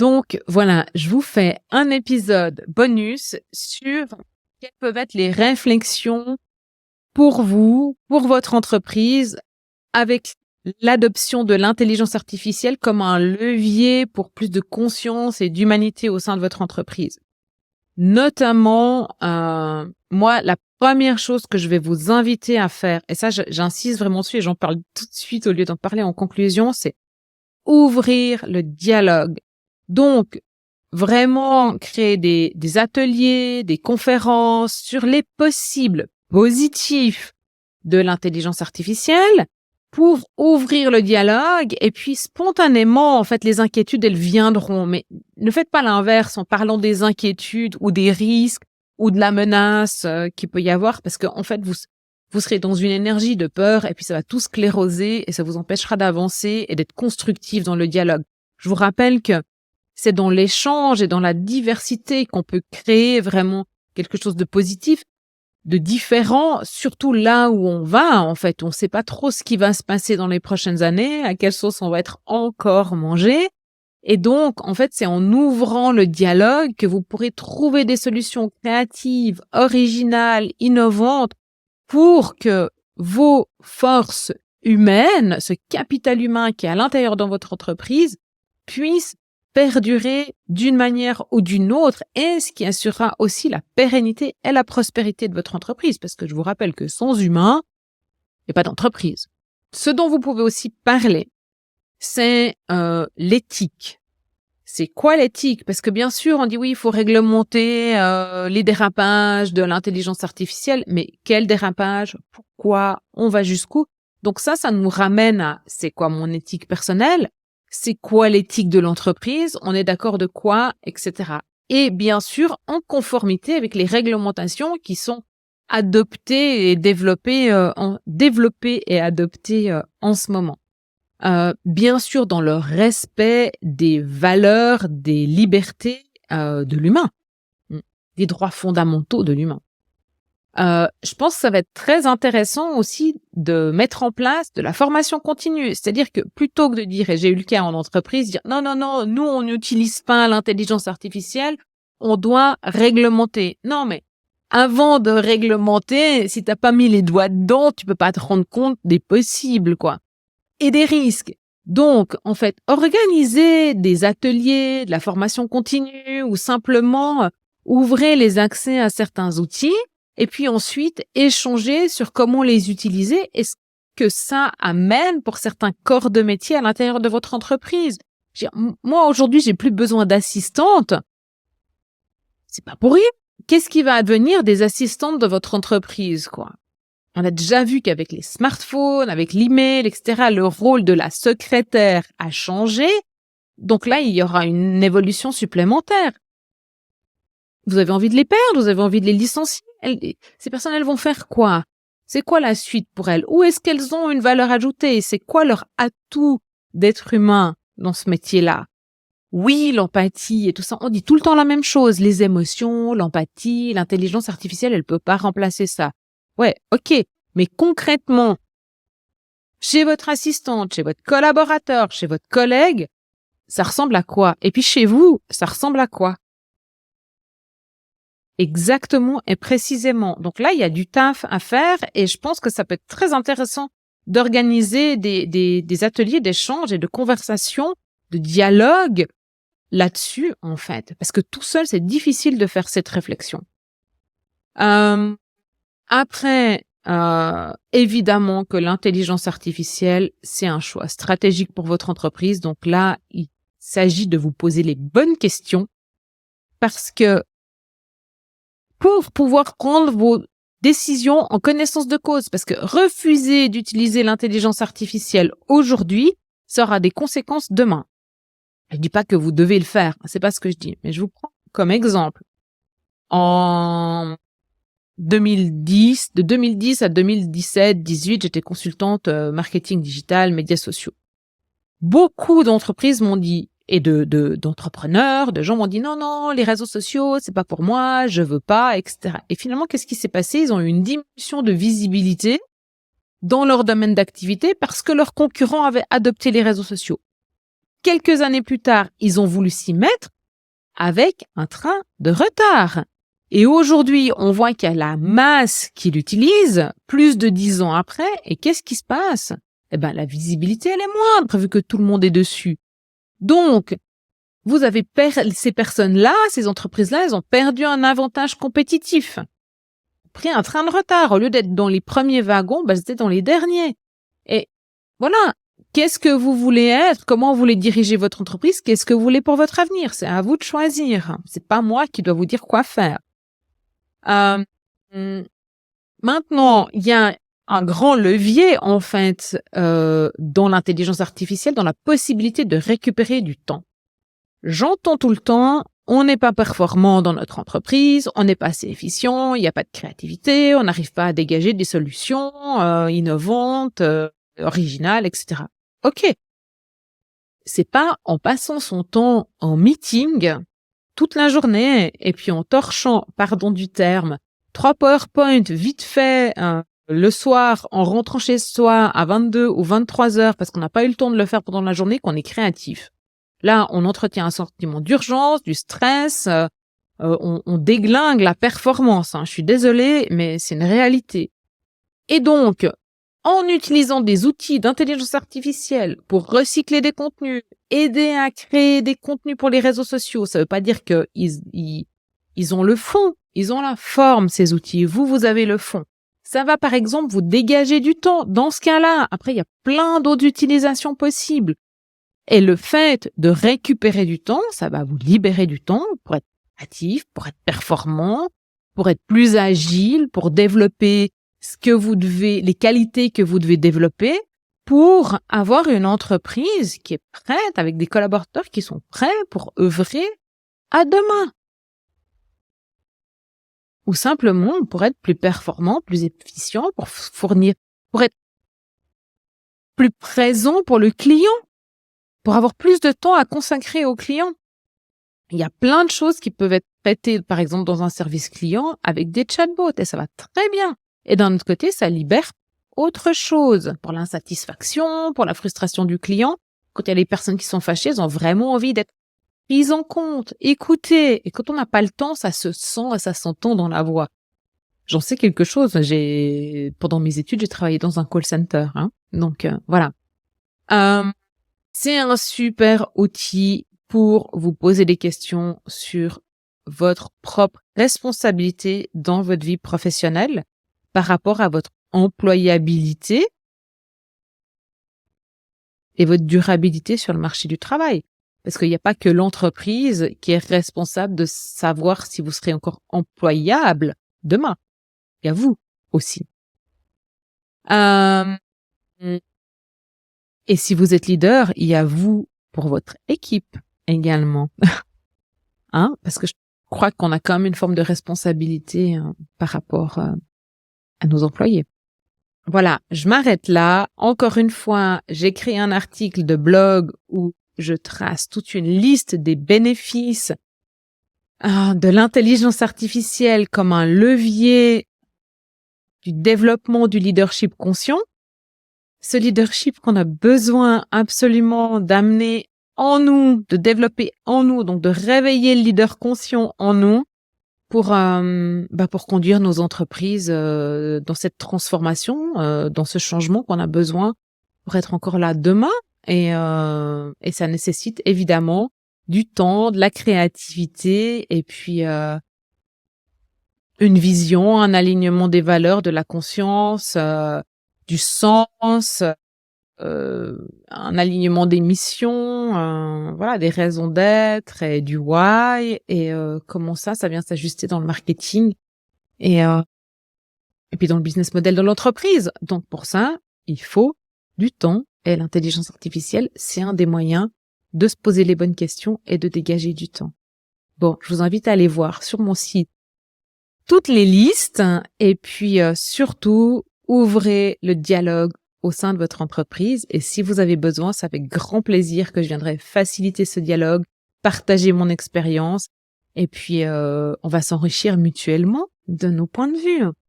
Donc voilà, je vous fais un épisode bonus sur quelles peuvent être les réflexions pour vous, pour votre entreprise, avec l'adoption de l'intelligence artificielle comme un levier pour plus de conscience et d'humanité au sein de votre entreprise. Notamment, moi, la première chose que je vais vous inviter à faire, et ça j'insiste vraiment dessus et j'en parle tout de suite au lieu d'en parler en conclusion, c'est ouvrir le dialogue. Donc, vraiment créer des ateliers, des conférences sur les possibles positifs de l'intelligence artificielle pour ouvrir le dialogue et puis spontanément, en fait, les inquiétudes, elles viendront. Mais ne faites pas l'inverse en parlant des inquiétudes ou des risques ou de la menace qu'il peut y avoir parce que, en fait, vous serez dans une énergie de peur et puis ça va tout scléroser et ça vous empêchera d'avancer et d'être constructif dans le dialogue. Je vous rappelle que c'est dans l'échange et dans la diversité qu'on peut créer vraiment quelque chose de positif, de différent, surtout là où on va, en fait. On ne sait pas trop ce qui va se passer dans les prochaines années, à quelle sauce on va être encore mangé. Et donc, en fait, c'est en ouvrant le dialogue que vous pourrez trouver des solutions créatives, originales, innovantes pour que vos forces humaines, ce capital humain qui est à l'intérieur de votre entreprise, puisse perdurer d'une manière ou d'une autre et ce qui assurera aussi la pérennité et la prospérité de votre entreprise. Parce que je vous rappelle que sans humain, il n'y a pas d'entreprise. Ce dont vous pouvez aussi parler, c'est l'éthique. C'est quoi l'éthique? Parce que bien sûr, on dit oui, il faut réglementer les dérapages de l'intelligence artificielle, mais quel dérapage? Pourquoi? On va jusqu'où? Donc ça nous ramène à c'est quoi mon éthique personnelle? C'est quoi l'éthique de l'entreprise? On est d'accord de quoi? Etc. Et bien sûr, en conformité avec les réglementations qui sont adoptées et développées et adoptées en ce moment. Bien sûr dans le respect des valeurs, des libertés de l'humain, des droits fondamentaux de l'humain. Je pense que ça va être très intéressant aussi de mettre en place de la formation continue. C'est-à-dire que plutôt que de dire, et j'ai eu le cas en entreprise, dire non, nous on n'utilise pas l'intelligence artificielle, on doit réglementer. Non mais avant de réglementer, si t'as pas mis les doigts dedans, tu peux pas te rendre compte des possibles, quoi. Et des risques. Donc, en fait, organiser des ateliers, de la formation continue ou simplement ouvrir les accès à certains outils et puis ensuite échanger sur comment les utiliser et ce que ça amène pour certains corps de métier à l'intérieur de votre entreprise. Moi, aujourd'hui, j'ai plus besoin d'assistante. C'est pas pour rien. Qu'est-ce qui va advenir des assistantes de votre entreprise, quoi? On a déjà vu qu'avec les smartphones, avec l'email, etc., le rôle de la secrétaire a changé. Donc là, il y aura une évolution supplémentaire. Vous avez envie de les perdre, vous avez envie de les licencier. Ces personnes, elles vont faire quoi? C'est quoi la suite pour elles? Où est-ce qu'elles ont une valeur ajoutée? C'est quoi leur atout d'être humain dans ce métier-là? Oui, l'empathie et tout ça, on dit tout le temps la même chose. Les émotions, l'empathie, l'intelligence artificielle, elle peut pas remplacer ça. Ouais, ok. Mais concrètement, chez votre assistante, chez votre collaborateur, chez votre collègue, ça ressemble à quoi? Et puis chez vous, ça ressemble à quoi? Exactement et précisément. Donc là, il y a du taf à faire et je pense que ça peut être très intéressant d'organiser des ateliers d'échange et de conversation, de dialogue là-dessus, en fait. Parce que tout seul, c'est difficile de faire cette réflexion. Après, évidemment que l'intelligence artificielle, c'est un choix stratégique pour votre entreprise. Donc là, il s'agit de vous poser les bonnes questions parce que pour pouvoir prendre vos décisions en connaissance de cause, parce que refuser d'utiliser l'intelligence artificielle aujourd'hui, ça aura des conséquences demain. Je dis pas que vous devez le faire, c'est pas ce que je dis, mais je vous prends comme exemple. En 2010, de 2010 à 2017-18, j'étais consultante marketing digital, médias sociaux. Beaucoup d'entreprises m'ont dit, et d'entrepreneurs, de gens m'ont dit non, les réseaux sociaux, c'est pas pour moi, je veux pas, etc. Et finalement, qu'est-ce qui s'est passé? Ils ont eu une diminution de visibilité dans leur domaine d'activité parce que leurs concurrents avaient adopté les réseaux sociaux. quelques années plus tard, ils ont voulu s'y mettre avec un train de retard. Et aujourd'hui, on voit qu'il y a la masse qui l'utilise, plus de 10 ans après, et qu'est-ce qui se passe? Eh ben, la visibilité, elle est moindre, vu que tout le monde est dessus. Donc, vous avez ces personnes-là, ces entreprises-là, elles ont perdu un avantage compétitif. Pris un train de retard. Au lieu d'être dans les premiers wagons, c'était dans les derniers. Et voilà. Qu'est-ce que vous voulez être? Comment vous voulez diriger votre entreprise? Qu'est-ce que vous voulez pour votre avenir? C'est à vous de choisir. C'est pas moi qui dois vous dire quoi faire. Maintenant, il y a un grand levier, en fait, dans l'intelligence artificielle, dans la possibilité de récupérer du temps. J'entends tout le temps, on n'est pas performant dans notre entreprise, on n'est pas assez efficient, il n'y a pas de créativité, on n'arrive pas à dégager des solutions innovantes, originales, etc. Ok. C'est pas en passant son temps en meeting toute la journée et puis en torchant, pardon du terme, 3 PowerPoint vite fait le soir en rentrant chez soi à 22 ou 23 heures parce qu'on n'a pas eu le temps de le faire pendant la journée qu'on est créatif. Là, on entretient un sentiment d'urgence, du stress, on déglingue la performance. Je suis désolée, mais c'est une réalité. Et donc, en utilisant des outils d'intelligence artificielle pour recycler des contenus, aider à créer des contenus pour les réseaux sociaux, ça veut pas dire qu'ils ont le fond, ils ont la forme, ces outils. Vous avez le fond. Ça va, par exemple, vous dégager du temps. Dans ce cas-là, après, il y a plein d'autres utilisations possibles. Et le fait de récupérer du temps, ça va vous libérer du temps pour être créatif, pour être performant, pour être plus agile, pour développer les qualités que vous devez développer pour avoir une entreprise qui est prête avec des collaborateurs qui sont prêts pour œuvrer à demain. Ou simplement pour être plus performant, plus efficient, pour être plus présent pour le client, pour avoir plus de temps à consacrer au client. Il y a plein de choses qui peuvent être traitées, par exemple, dans un service client avec des chatbots et ça va très bien. Et d'un autre côté, ça libère autre chose pour l'insatisfaction, pour la frustration du client. Quand il y a des personnes qui sont fâchées, elles ont vraiment envie d'être prises en compte, écoutées. Et quand on n'a pas le temps, ça se sent et ça s'entend dans la voix. J'en sais quelque chose. Pendant mes études, j'ai travaillé dans un call center. Donc, voilà. C'est un super outil pour vous poser des questions sur votre propre responsabilité dans votre vie professionnelle par rapport à votre employabilité et votre durabilité sur le marché du travail. Parce qu'il n'y a pas que l'entreprise qui est responsable de savoir si vous serez encore employable demain. Il y a vous aussi. Et si vous êtes leader, il y a vous pour votre équipe également. Parce que je crois qu'on a quand même une forme de responsabilité par rapport à nos employés. Voilà, je m'arrête là. Encore une fois, j'ai créé un article de blog où je trace toute une liste des bénéfices de l'intelligence artificielle comme un levier du développement du leadership conscient. Ce leadership qu'on a besoin absolument d'amener en nous, de développer en nous, donc de réveiller le leader conscient en nous pour conduire nos entreprises dans cette transformation, dans ce changement qu'on a besoin pour être encore là demain. Et ça nécessite évidemment du temps, de la créativité et puis une vision, un alignement des valeurs, de la conscience, du sens, un alignement des missions, des raisons d'être et du why et comment ça vient s'ajuster dans le marketing et puis dans le business model de l'entreprise. Donc pour ça, il faut du temps et l'intelligence artificielle, c'est un des moyens de se poser les bonnes questions et de dégager du temps. Bon, je vous invite à aller voir sur mon site toutes les listes et puis surtout ouvrez le dialogue au sein de votre entreprise et si vous avez besoin, c'est avec grand plaisir que je viendrai faciliter ce dialogue, partager mon expérience et puis on va s'enrichir mutuellement de nos points de vue.